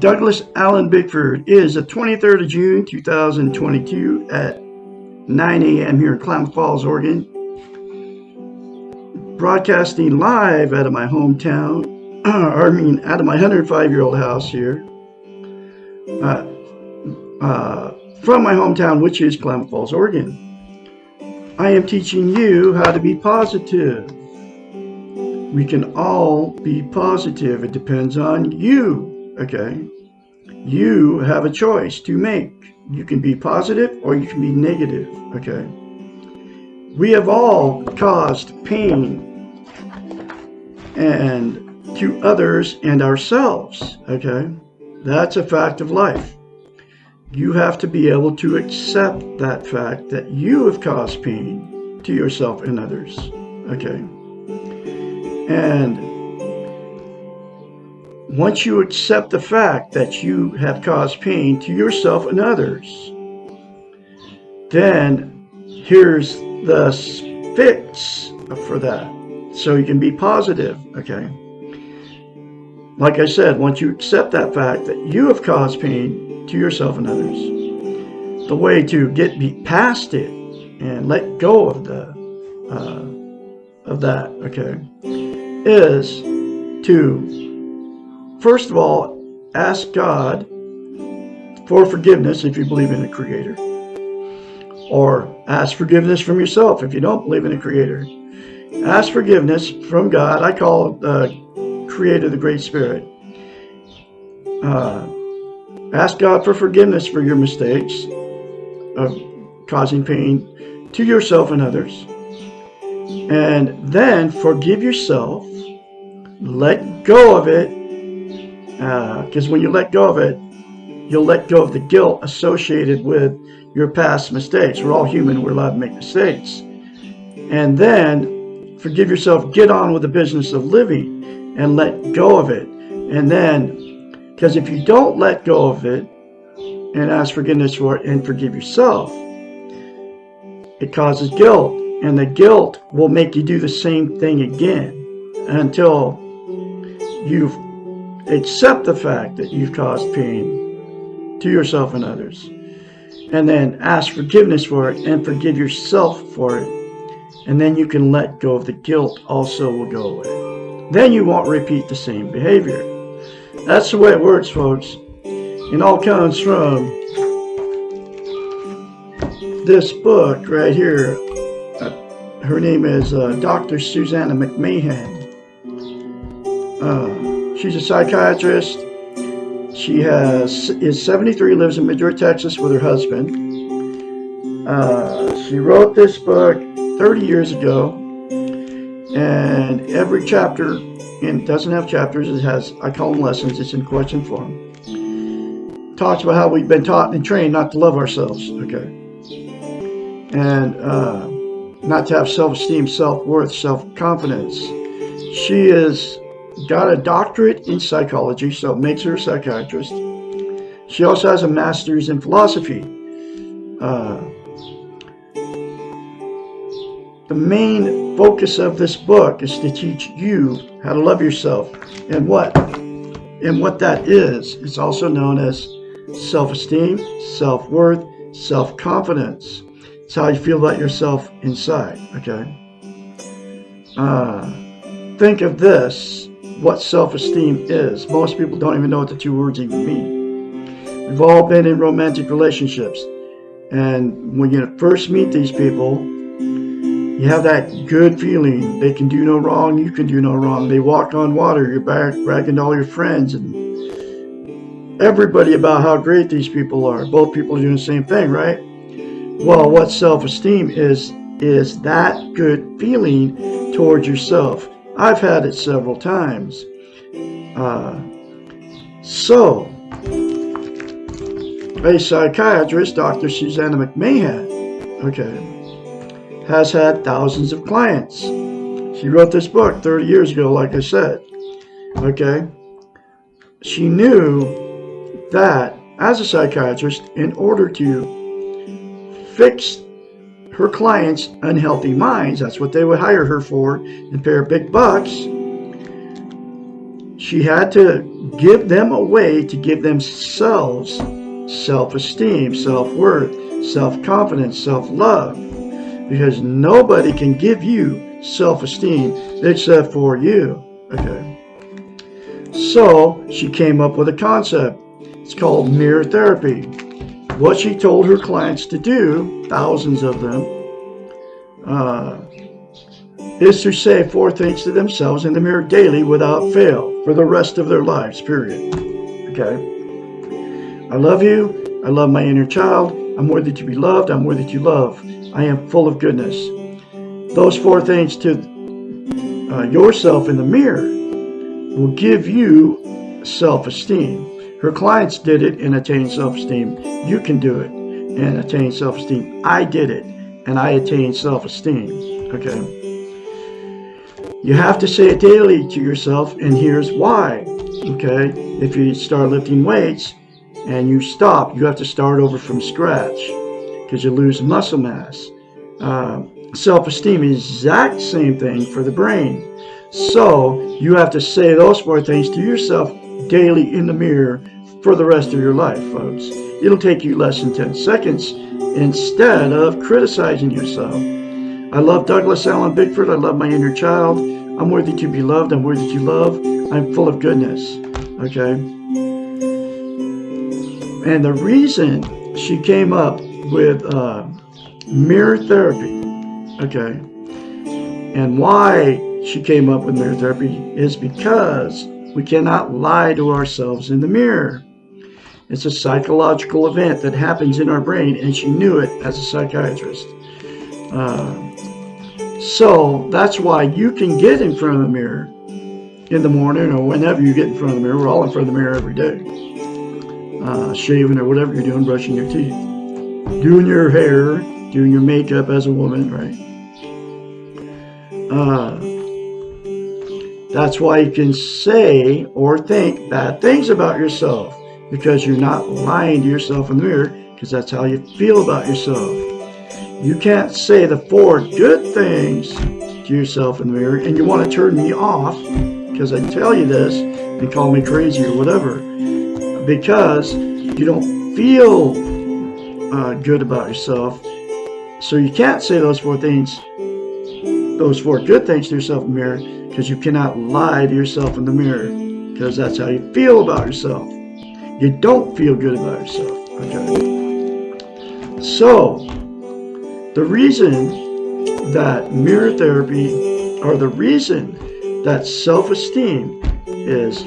Douglas Allen Bickford is the 23rd of June 2022 at 9 a.m. here in Klamath Falls, Oregon. Broadcasting live out of my hometown, out of my 105-year-old house here. From my hometown, which is Klamath Falls, Oregon. I am teaching you how to be positive. We can all be positive. It depends on you, okay? You have a choice to make. You can be positive or you can be negative, okay? We have all caused pain and to others and ourselves, okay? That's a fact of life. You have to be able to accept that fact that you have caused pain to yourself and others, okay? And once you accept the fact that you have caused pain to yourself and others, then here's the fix for that. So you can be positive, okay? Like I said, once you accept that fact that you have caused pain to yourself and others, the way to be past it and let go of that, okay, is to first of all ask God for forgiveness if you believe in a creator, or ask forgiveness from yourself if you don't believe in a creator. Ask forgiveness from God. I call the creator the Great Spirit. Ask God for forgiveness for your mistakes of causing pain to yourself and others. And then forgive yourself. Let go of it. Because when you let go of it, you'll let go of the guilt associated with your past mistakes. We're all human. We're allowed to make mistakes. And then forgive yourself. Get on with the business of living and let go of it. And then, because if you don't let go of it and ask forgiveness for it and forgive yourself, it causes guilt. And the guilt will make you do the same thing again until you accept the fact that you've caused pain to yourself and others. And then ask forgiveness for it and forgive yourself for it. And then you can let go of the guilt, also will go away. Then you won't repeat the same behavior. That's the way it works, folks. It all comes from this book right here. Her name is Dr. Susanna McMahon. She's a psychiatrist. She is 73, lives in Midway, Texas with her husband. She wrote this book 30 years ago, and every chapter, and it doesn't have chapters, it has, I call them lessons, it's in question form. Talks about how we've been taught and trained not to love ourselves, okay? And not to have self-esteem, self-worth, self-confidence. She has got a doctorate in psychology, so it makes her a psychiatrist. She also has a master's in philosophy. The main focus of this book is to teach you how to love yourself, and what that is. It's also known as self-esteem, self-worth, self-confidence. It's how you feel about yourself inside, okay? Think of this, what self-esteem is. Most people don't even know what the two words even mean. We've all been in romantic relationships, and when you first meet these people, you have that good feeling. They can do no wrong, you can do no wrong. They walk on water, you're bragging to all your friends and everybody about how great these people are. Both people are doing the same thing, right? Well, what self-esteem is that good feeling towards yourself. I've had it several times. So, a psychiatrist, Dr. Susanna McMahon, okay, has had thousands of clients. She wrote this book 30 years ago, like I said, okay? She knew that as a psychiatrist, in order to fix her clients' unhealthy minds, that's what they would hire her for and pay her big bucks, she had to give them a way to give themselves self-esteem, self-worth, self-confidence, self-love. Because nobody can give you self-esteem except for you. Okay. So she came up with a concept. It's called mirror therapy. What she told her clients to do, thousands of them, is to say 4 things to themselves in the mirror daily without fail for the rest of their lives, period. Okay? I love you. I love my inner child. I'm worthy to be loved. I'm worthy to love. I am full of goodness. Those 4 things to yourself in the mirror will give you self-esteem. Her clients did it and attained self-esteem. You can do it and attain self-esteem. I did it and I attained self-esteem. Okay? You have to say it daily to yourself, and here's why. Okay? If you start lifting weights and you stop, you have to start over from scratch because you lose muscle mass. Self-esteem is the exact same thing for the brain. So you have to say those 4 things to yourself daily in the mirror for the rest of your life, folks. It'll take you less than 10 seconds instead of criticizing yourself. I love Douglas Allen Bickford. I love my inner child. I'm worthy to be loved. I'm worthy to love. I'm full of goodness. Okay? And the reason she came up with mirror therapy, okay, and why she came up with mirror therapy is because we cannot lie to ourselves in the mirror. It's a psychological event that happens in our brain, and she knew it as a psychiatrist. So that's why you can get in front of the mirror in the morning or whenever you get in front of the mirror. We're all in front of the mirror every day. Shaving or whatever you're doing, brushing your teeth, doing your hair, doing your makeup as a woman, right? That's why you can say or think bad things about yourself, because you're not lying to yourself in the mirror, because that's how you feel about yourself. You can't say the 4 good things to yourself in the mirror and you want to turn me off because I tell you this and call me crazy or whatever, because you don't feel good about yourself. So you can't say those 4 things, those 4 good things to yourself in the mirror, because you cannot lie to yourself in the mirror, because that's how you feel about yourself. You don't feel good about yourself. Okay. So the reason that mirror therapy, or the reason that self-esteem is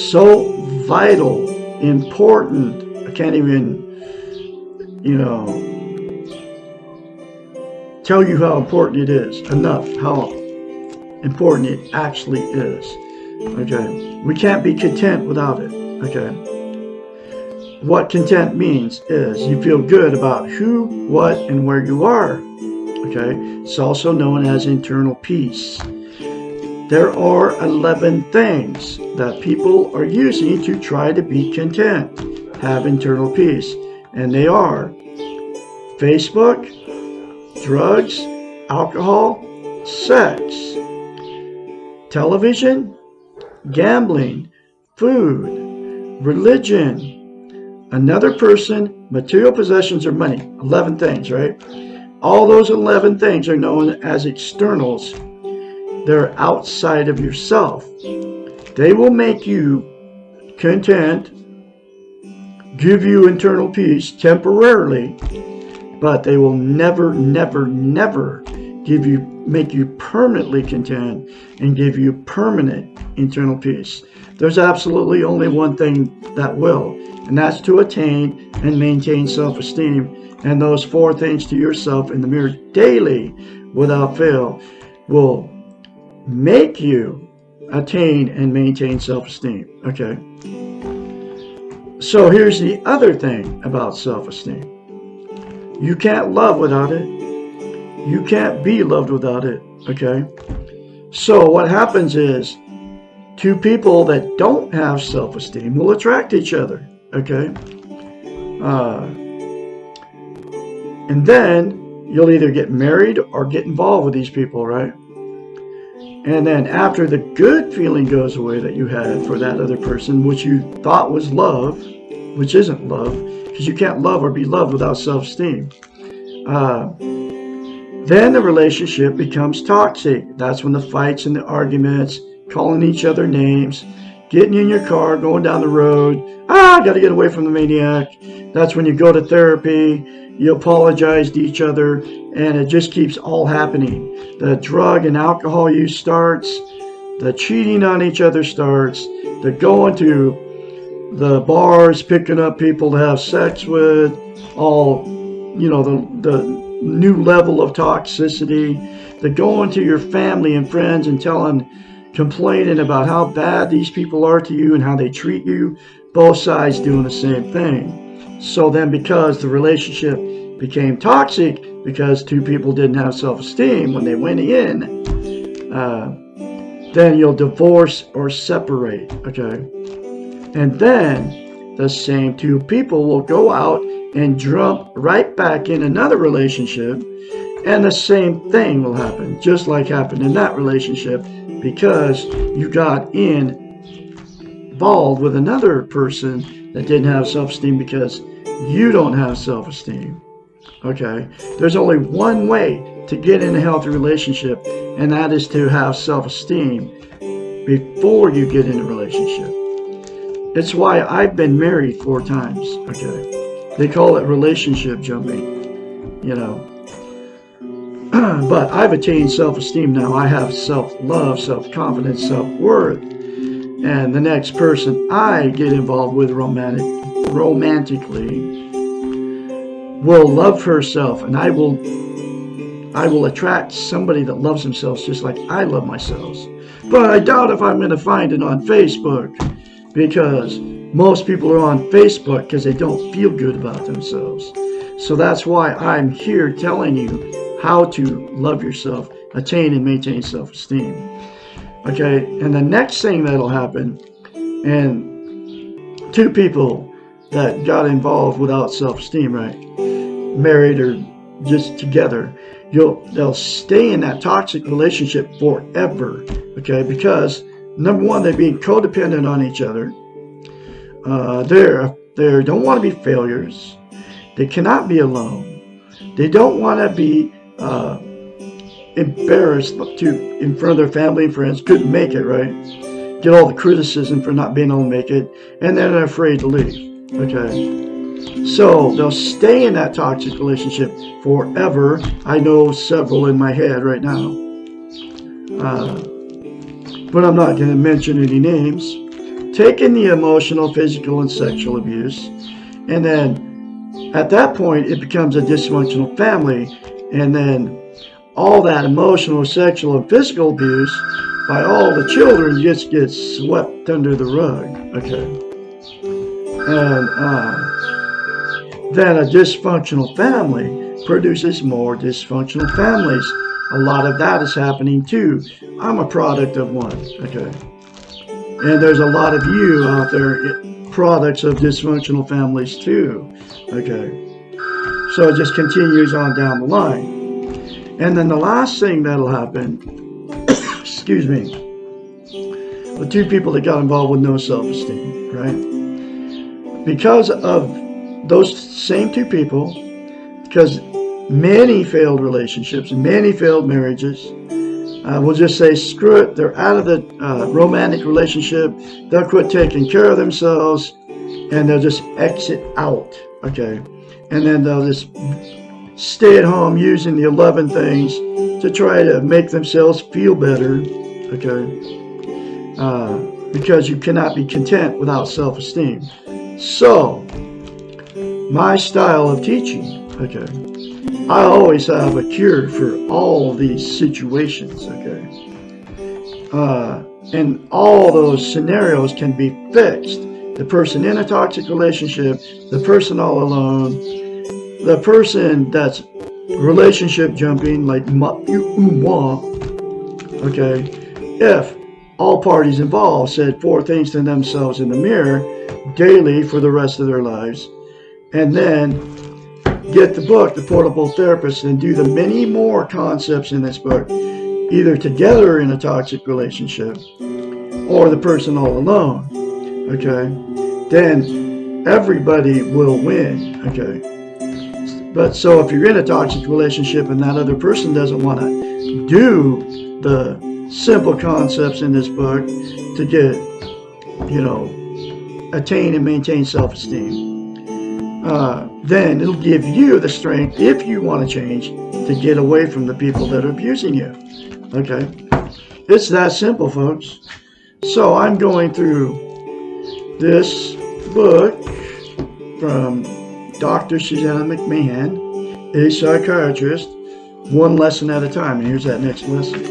so vital, important, I can't even, tell you how important it is enough, how important it actually is. Okay. We can't be content without it. Okay. What content means is you feel good about who, what, and where you are. Okay. It's also known as internal peace. There are 11 things that people are using to try to be content, have internal peace. And they are Facebook, drugs, alcohol, sex, television, gambling, food, religion, another person, material possessions, or money. 11 things, right? All those 11 things are known as externals. They're outside of yourself. They will make you content, give you internal peace temporarily, but they will never, never, never make you permanently content and give you permanent internal peace. There's absolutely only one thing that will, and that's to attain and maintain self-esteem. And those 4 things to yourself in the mirror daily without fail will make you attain and maintain self-esteem. Okay. So here's the other thing about self-esteem. You can't love without it. You can't be loved without it. Okay. So what happens is 2 people that don't have self-esteem will attract each other. Okay. And then you'll either get married or get involved with these people, right? And then after the good feeling goes away that you had for that other person, which you thought was love, which isn't love, because you can't love or be loved without self-esteem. Then the relationship becomes toxic. That's when the fights and the arguments, calling each other names, getting in your car, going down the road. I got to get away from the maniac. That's when you go to therapy, you apologize to each other, and it just keeps all happening. The drug and alcohol use starts, the cheating on each other starts, the going to the bars, picking up people to have sex with, all, the new level of toxicity, the going to your family and friends and complaining about how bad these people are to you and how they treat you, both sides doing the same thing. So then because the relationship became toxic, because two people didn't have self-esteem when they went in, then you'll divorce or separate, okay? And then the same two people will go out and jump right back in another relationship, and the same thing will happen, just like happened in that relationship, because you got involved with another person that didn't have self-esteem because you don't have self-esteem. Okay? There's only one way to get in a healthy relationship, and that is to have self-esteem before you get in a relationship. It's why I've been married 4 times, okay? They call it relationship jumping, But I've attained self-esteem now. I have self-love, self-confidence, self-worth. And the next person I get involved with romantically will love herself, and I will attract somebody that loves themselves just like I love myself. But I doubt if I'm going to find it on Facebook, because most people are on Facebook because they don't feel good about themselves. So that's why I'm here telling you how to love yourself, attain and maintain self-esteem. Okay, and the next thing that'll happen, and two people that got involved without self-esteem, right, married or just together, they'll stay in that toxic relationship forever, okay, because number one, they're being codependent on each other. They don't want to be failures. They cannot be alone. They don't want to be embarrassed in front of their family and friends. Couldn't make it, right? Get all the criticism for not being able to make it, and then they're afraid to leave. Okay, so they'll stay in that toxic relationship forever. I know several in my head right now, but I'm not going to mention any names. Taking the emotional, physical, and sexual abuse, and then at that point it becomes a dysfunctional family, and then all that emotional, sexual, and physical abuse by all the children just gets swept under the rug. Okay, and then a dysfunctional family produces more dysfunctional families. A lot of that is happening too. I'm a product of one. Okay. And there's a lot of you out there, products of dysfunctional families too. Okay. So it just continues on down the line. And then the last thing that'll happen, excuse me, the two people that got involved with no self-esteem, right? Because of those same two people, because many failed relationships, many failed marriages, we'll just say, screw it, they're out of the romantic relationship, they'll quit taking care of themselves, and they'll just exit out, okay? And then they'll just stay at home using the 11 things to try to make themselves feel better, okay? Because you cannot be content without self-esteem. So, my style of teaching, okay, I always have a cure for all these situations, okay? And all those scenarios can be fixed. The person in a toxic relationship, the person all alone, the person that's relationship jumping, like okay? If all parties involved said 4 things to themselves in the mirror daily for the rest of their lives, and then get the book, The Portable Therapist, and do the many more concepts in this book. either together in a toxic relationship or the person all alone, okay, then everybody will win, okay. But so if you're in a toxic relationship and that other person doesn't want to do the simple concepts in this book to get, attain and maintain self-esteem, then it'll give you the strength, if you want to change, to get away from the people that are abusing you. Okay? It's that simple, folks. So I'm going through this book from Dr. Susanna McMahon, a psychiatrist, one lesson at a time. And here's that next lesson.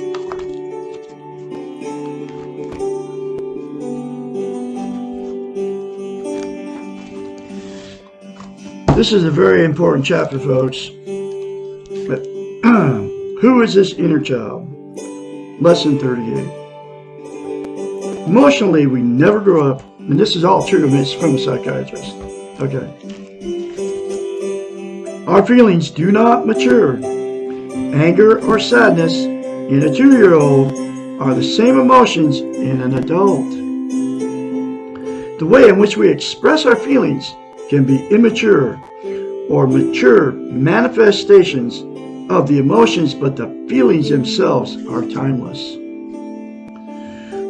This is a very important chapter, folks. But who is this inner child? Lesson 38. Emotionally, we never grow up, and this is all true, and it's from a psychiatrist. Okay. Our feelings do not mature. Anger or sadness in a 2-year-old are the same emotions in an adult. The way in which we express our feelings can be immature or mature manifestations of the emotions, but the feelings themselves are timeless.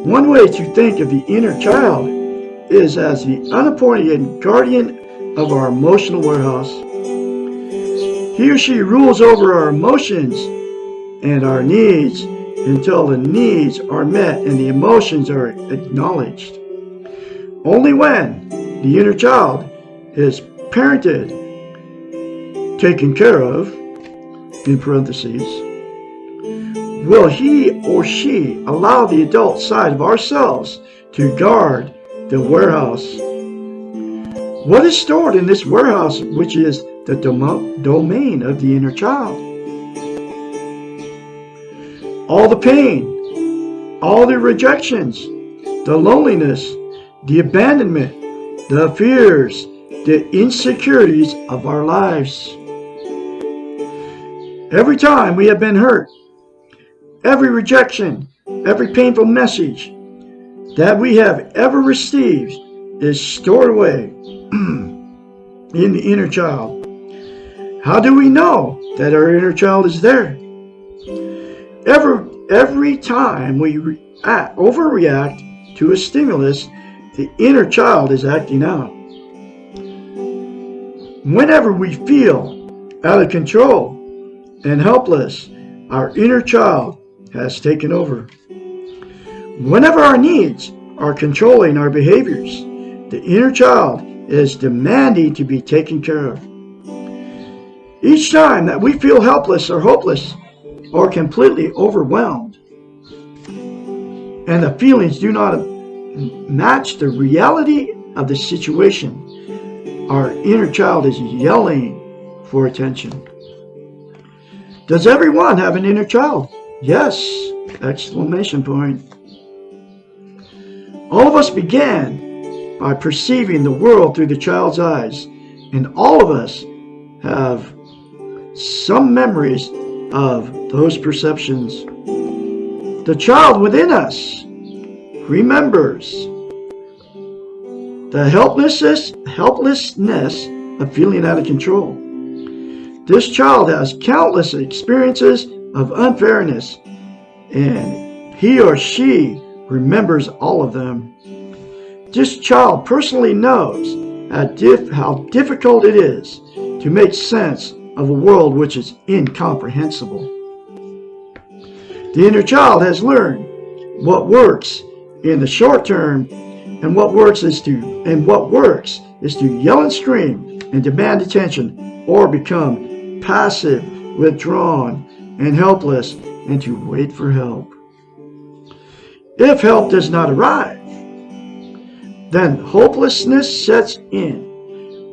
One way to think of the inner child is as the unappointed guardian of our emotional warehouse. He or she rules over our emotions and our needs until the needs are met and the emotions are acknowledged. Only when the inner child is parented, taken care of, in parentheses, will he or she allow the adult side of ourselves to guard the warehouse. What is stored in this warehouse, which is the domain of the inner child? All the pain, all the rejections, the loneliness, the abandonment, the fears, the insecurities of our lives. Every time we have been hurt, every rejection, every painful message that we have ever received is stored away in the inner child. How do we know that our inner child is there? Every time we overreact to a stimulus, the inner child is acting out. Whenever we feel out of control and helpless, our inner child has taken over. Whenever our needs are controlling our behaviors, the inner child is demanding to be taken care of. Each time that we feel helpless or hopeless or completely overwhelmed, and the feelings do not match the reality of the situation, our inner child is yelling for attention. Does everyone have an inner child? Yes! Exclamation point. All of us began by perceiving the world through the child's eyes, and all of us have some memories of those perceptions. The child within us remembers the helplessness of feeling out of control. This child has countless experiences of unfairness, and he or she remembers all of them. This child personally knows how difficult it is to make sense of a world which is incomprehensible. The inner child has learned what works in the short term, and what works is to yell and scream and demand attention, or become passive, withdrawn, and helpless, and to wait for help. If help does not arrive, then hopelessness sets in.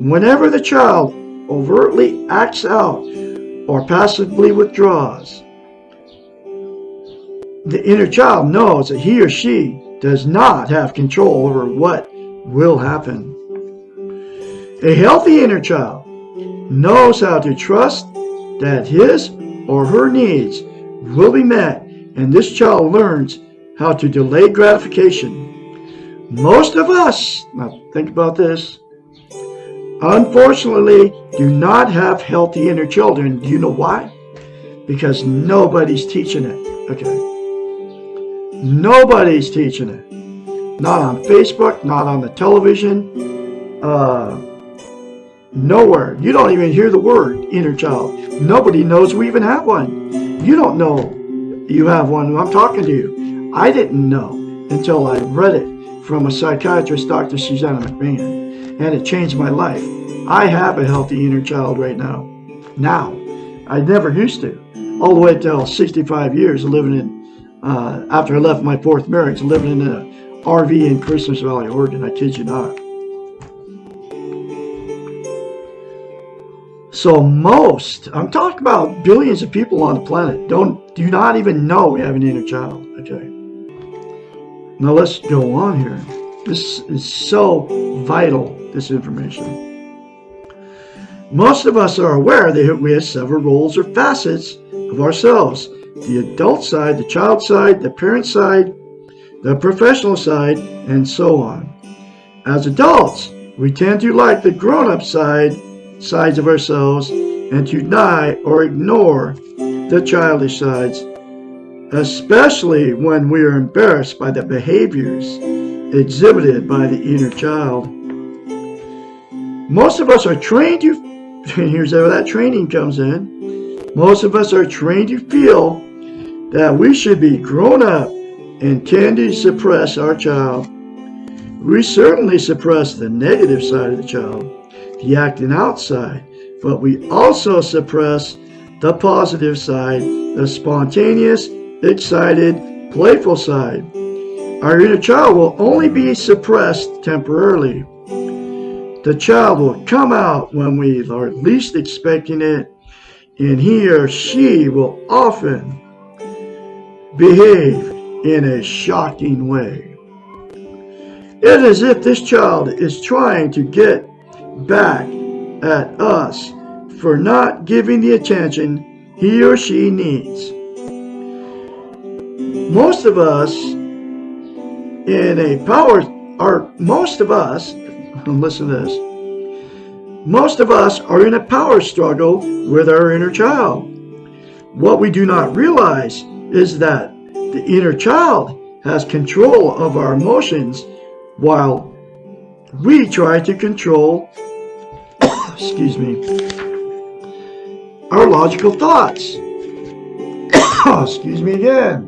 Whenever the child overtly acts out or passively withdraws, the inner child knows that he or she does not have control over what will happen. A healthy inner child knows how to trust that his or her needs will be met and this child learns how to delay gratification. Most of us, now think about this, unfortunately do not have healthy inner children. Do you know why? Because nobody's teaching it. Okay. Nobody's teaching it. Not on Facebook, not on the television, nowhere. You don't even hear the word inner child. Nobody knows we even have one. You don't know you have one when I'm talking to you. I didn't know until I read it from a psychiatrist, Dr. Susanna McMahon, and it changed my life. I have a healthy inner child right now. I never used to. All the way till 65 years living in, after I left my fourth marriage, living in an RV in Christmas Valley, Oregon. I kid you not. So I'm talking about billions of people on the planet do not even know we have an inner child. Okay. Now let's go on here. This is so vital, this information. Most of us are aware that we have several roles or facets of ourselves. The adult side, the child side, the parent side, the professional side, and so on. As adults, we tend to like the grown-up sides of ourselves and to deny or ignore the childish sides, especially when we are embarrassed by the behaviors exhibited by the inner child. Most of us are trained to, and here's where that training comes in, most of us are trained to feel that we should be grown up and tend to suppress our child. We certainly suppress the negative side of the child, the acting out side, but we also suppress the positive side, the spontaneous, excited, playful side. Our inner child will only be suppressed temporarily. The child will come out when we are least expecting it, and he or she will often behave in a shocking way. It is as if this child is trying to get back at us for not giving the attention he or she needs. Most of us listen to this. Most of us are in a power struggle with our inner child. What we do not realize is that the inner child has control of our emotions while we try to control our logical thoughts. Excuse me again.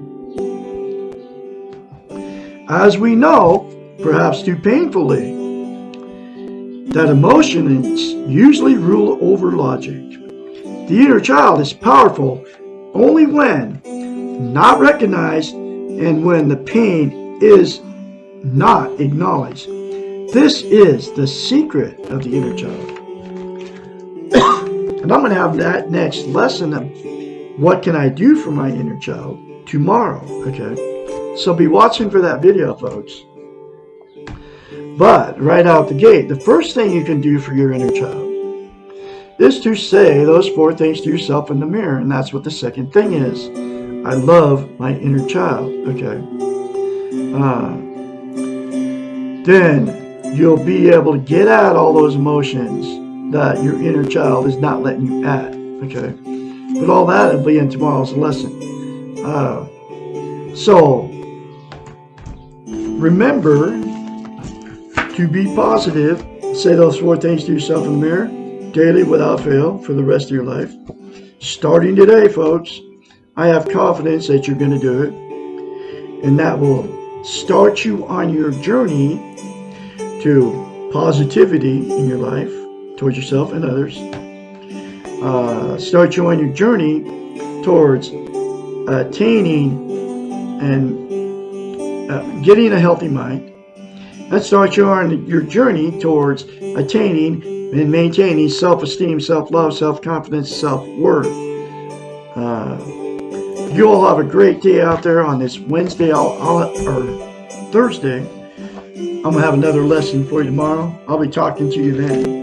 As we know, perhaps too painfully, that emotions usually rule over logic. The inner child is powerful only when not recognized and when the pain is not acknowledged. This is the secret of the inner child. And I'm going to have that next lesson of what can I do for my inner child tomorrow. Okay, so be watching for that video, folks. But right out the gate, the first thing you can do for your inner child is to say those 4 things to yourself in the mirror. And that's what the second thing is. I love my inner child. Okay. Then you'll be able to get at all those emotions that your inner child is not letting you at. Okay. But all that will be in tomorrow's lesson. So remember to be positive. Say those 4 things to yourself in the mirror daily without fail for the rest of your life. Starting today, folks, I have confidence that you're going to do it. And that will start you on your journey to positivity in your life towards yourself and others. Start you on your journey towards attaining and getting a healthy mind. That starts you on your journey towards attaining and maintaining self-esteem, self-love, self-confidence, self-worth. You all have a great day out there on this Wednesday or Thursday. I'm going to have another lesson for you tomorrow. I'll be talking to you then.